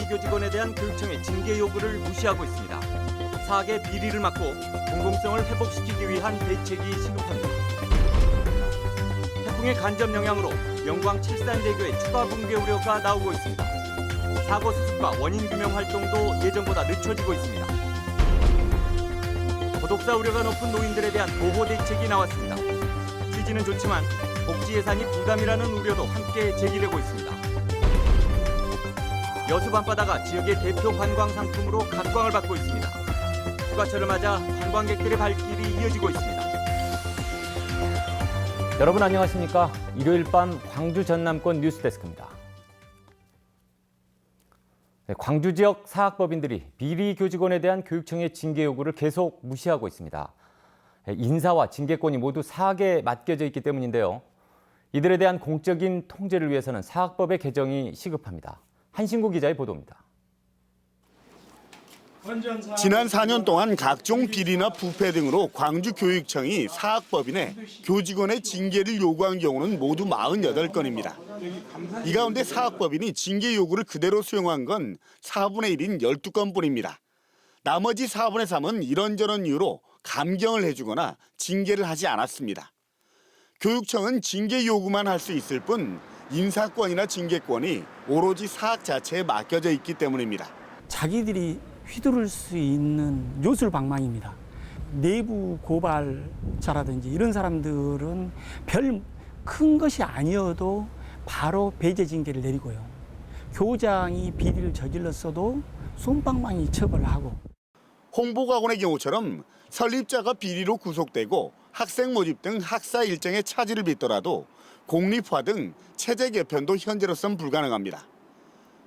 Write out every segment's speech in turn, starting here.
비리교직원에 대한 교육청의 징계 요구를 무시하고 있습니다. 사학의 비리를 막고 공공성을 회복시키기 위한 대책이 시급합니다. 태풍의 간접 영향으로 영광 칠산대교에 추가 붕괴 우려가 나오고 있습니다. 사고 수습과 원인 규명 활동도 예정보다 늦춰지고 있습니다. 고독사 우려가 높은 노인들에 대한 보호 대책이 나왔습니다. 취지는 좋지만 복지 예산이 부담이라는 우려도 함께 제기되고 있습니다. 여수 밤바다가 지역의 대표 관광 상품으로 각광을 받고 있습니다. 휴가철을 맞아 관광객들의 발길이 이어지고 있습니다. 여러분 안녕하십니까? 일요일 밤 광주 전남권 뉴스데스크입니다. 광주 지역 사학법인들이 비리 교직원에 대한 교육청의 징계 요구를 계속 무시하고 있습니다. 인사와 징계권이 모두 사학에 맡겨져 있기 때문인데요. 이들에 대한 공적인 통제를 위해서는 사학법의 개정이 시급합니다. 한신구 기자의 보도입니다. 지난 4년 동안 각종 비리나 부패 등으로 광주교육청이 사학법인에 교직원의 징계를 요구한 경우는 모두 48건입니다. 이 가운데 사학법인이 징계 요구를 그대로 수용한 건 4분의 1인 12건뿐입니다. 나머지 4분의 3은 이런저런 이유로 감경을 해주거나 징계를 하지 않았습니다. 교육청은 징계 요구만 할 수 있을 뿐 인사권이나 징계권이 오로지 사학 자체에 맡겨져 있기 때문입니다. 자기들이 휘두를 수 있는 요술방망이입니다. 내부 고발자라든지 이런 사람들은 별 큰 것이 아니어도 바로 배제 징계를 내리고요. 교장이 비리를 저질렀어도 솜방망이 처벌을 하고. 홍보학원의 경우처럼 설립자가 비리로 구속되고 학생 모집 등 학사 일정에 차질을 빚더라도 공립화 등 체제 개편도 현재로선 불가능합니다.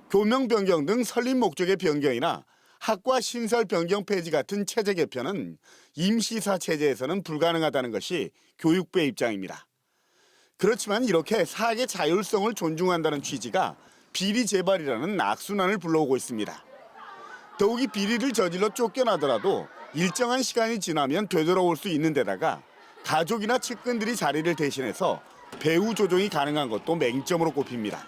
교명 변경 등 설립 목적의 변경이나 학과 신설 변경 폐지 같은 체제 개편은 임시사 체제에서는 불가능하다는 것이 교육부의 입장입니다. 그렇지만 이렇게 사학의 자율성을 존중한다는 취지가 비리 재발이라는 악순환을 불러오고 있습니다. 더욱이 비리를 저질러 쫓겨나더라도 일정한 시간이 지나면 되돌아올 수 있는 데다가 가족이나 측근들이 자리를 대신해서 배후 조정이 가능한 것도 맹점으로 꼽힙니다.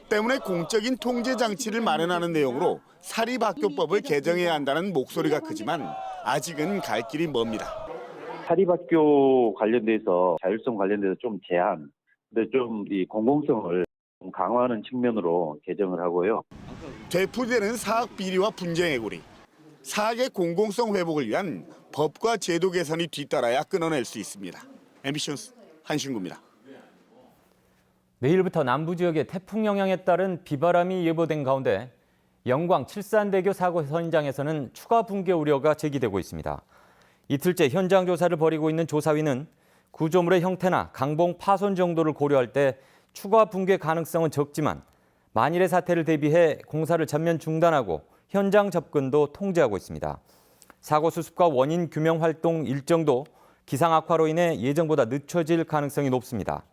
때문에 공적인 통제 장치를 마련하는 내용으로 사립학교법을 개정해야 한다는 목소리가 크지만 아직은 갈 길이 멉니다. 사립학교 관련돼서 자율성 관련돼서 좀 제한, 근데 좀 이 공공성을 좀 강화하는 측면으로 개정을 하고요. 되풀이되는 사학 비리와 분쟁 해고리, 사학의 공공성 회복을 위한 법과 제도 개선이 뒤따라야 끊어낼 수 있습니다. MBC 뉴스 한신구입니다. 내일부터 남부 지역에 태풍 영향에 따른 비바람이 예보된 가운데 영광 칠산대교 사고 현장에서는 추가 붕괴 우려가 제기되고 있습니다. 이틀째 현장 조사를 벌이고 있는 조사위는 구조물의 형태나 강봉 파손 정도를 고려할 때 추가 붕괴 가능성은 적지만 만일의 사태를 대비해 공사를 전면 중단하고 현장 접근도 통제하고 있습니다. 사고 수습과 원인 규명 활동 일정도 기상 악화로 인해 예정보다 늦춰질 가능성이 높습니다.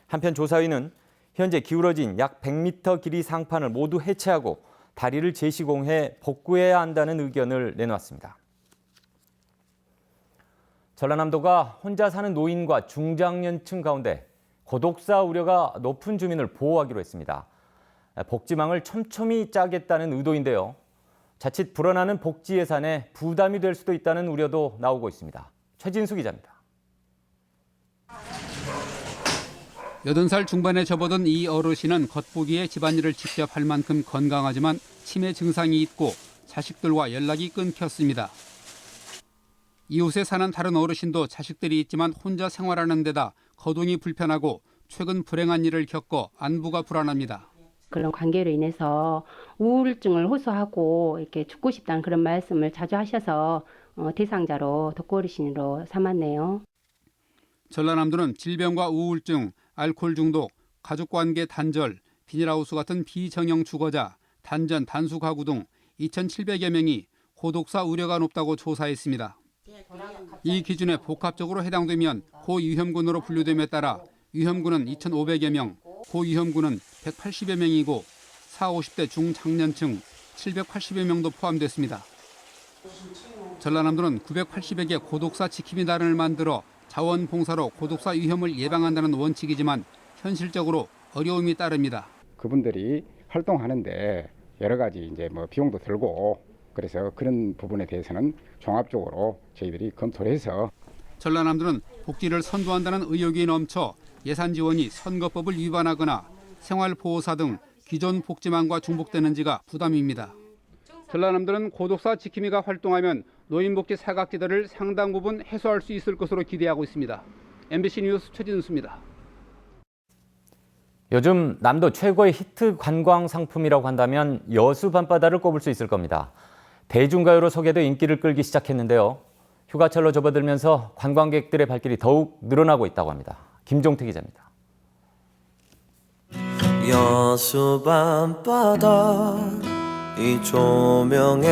한편 조사위는 현재 기울어진 약 100m 길이 상판을 모두 해체하고 다리를 재시공해 복구해야 한다는 의견을 내놓았습니다. 전라남도가 혼자 사는 노인과 중장년층 가운데 고독사 우려가 높은 주민을 보호하기로 했습니다. 복지망을 촘촘히 짜겠다는 의도인데요. 자칫 불어나는 복지 예산에 부담이 될 수도 있다는 우려도 나오고 있습니다. 최진수 기자입니다. 80살 중반에 접어든 이 어르신은 겉보기에 집안일을 직접 할 만큼 건강하지만 치매 증상이 있고 자식들과 연락이 끊겼습니다. 이웃에 사는 다른 어르신도 자식들이 있지만 혼자 생활하는 데다 거동이 불편하고 최근 불행한 일을 겪어 안부가 불안합니다. 그런 관계로 인해서 우울증을 호소하고 이렇게 죽고 싶다는 그런 말씀을 자주 하셔서 대상자로 독거어르신으로 삼았네요. 전라남도는 질병과 우울증, 알코올 중독, 가족관계 단절, 비닐하우스 같은 비정형 주거자, 단전, 단수 가구 등 2,700여 명이 고독사 우려가 높다고 조사했습니다. 이 기준에 복합적으로 해당되면 고위험군으로 분류됨에 따라 위험군은 2,500여 명, 고위험군은 180여 명이고 40, 50대 중장년층 780여 명도 포함됐습니다. 전라남도는 980에게 고독사 지킴이 단을 만들어 자원봉사로 고독사 위험을 예방한다는 원칙이지만 현실적으로 어려움이 따릅니다. 그분들이 활동하는데 여러 가지 이제 뭐 비용도 들고 그래서 그런 부분에 대해서는 종합적으로 저희들이 검토를 해서 전라남도는 복지를 선도한다는 의욕이 넘쳐 예산 지원이 선거법을 위반하거나 생활보호사 등 기존 복지망과 중복되는지가 부담입니다. 전라남도는 고독사 지킴이가 활동하면 노인복지 사각지대를 상당 부분 해소할 수 있을 것으로 기대하고 있습니다. MBC 뉴스 최진수입니다. 요즘 남도 최고의 히트 관광 상품이라고 한다면 여수 밤바다를 꼽을 수 있을 겁니다. 대중가요로 소개돼 인기를 끌기 시작했는데요. 휴가철로 접어들면서 관광객들의 발길이 더욱 늘어나고 있다고 합니다. 김종태 기자입니다. 여수 밤바다 이 조명에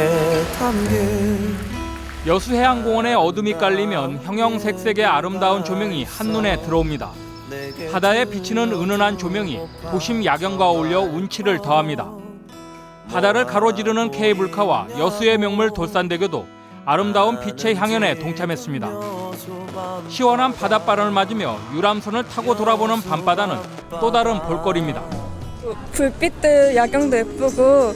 담긴 여수해양공원에 어둠이 깔리면 형형색색의 아름다운 조명이 한눈에 들어옵니다. 바다에 비치는 은은한 조명이 도심 야경과 어울려 운치를 더합니다. 바다를 가로지르는 케이블카와 여수의 명물 돌산대교도 아름다운 빛의 향연에 동참했습니다. 시원한 바닷바람을 맞으며 유람선을 타고 돌아보는 밤바다는 또 다른 볼거리입니다. 불빛들 야경도 예쁘고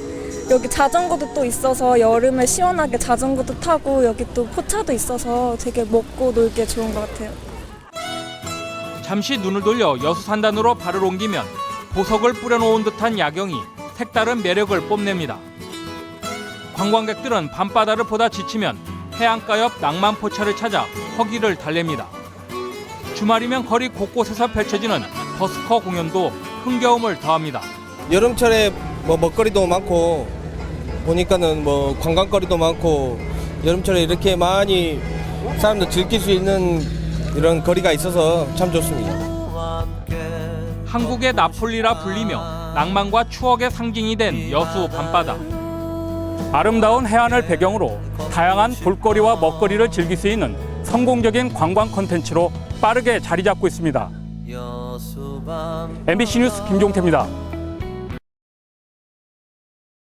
여기 자전거도 또 있어서 여름에 시원하게 자전거도 타고 여기 또 포차도 있어서 되게 먹고 놀기에 좋은 것 같아요. 잠시 눈을 돌려 여수 산단으로 발을 옮기면 보석을 뿌려놓은 듯한 야경이 색다른 매력을 뽐냅니다. 관광객들은 밤바다를 보다 지치면 해안가 옆 낭만포차를 찾아 허기를 달랩니다. 주말이면 거리 곳곳에서 펼쳐지는 버스커 공연도 흥겨움을 더합니다. 여름철에 뭐 먹거리도 많고 보니까는 뭐 관광거리도 많고 여름철에 이렇게 많이 사람들 즐길 수 있는 이런 거리가 있어서 참 좋습니다. 한국의 나폴리라 불리며 낭만과 추억의 상징이 된 여수 밤바다. 아름다운 해안을 배경으로 다양한 볼거리와 먹거리를 즐길 수 있는 성공적인 관광 콘텐츠로 빠르게 자리 잡고 있습니다. MBC 뉴스 김종태입니다.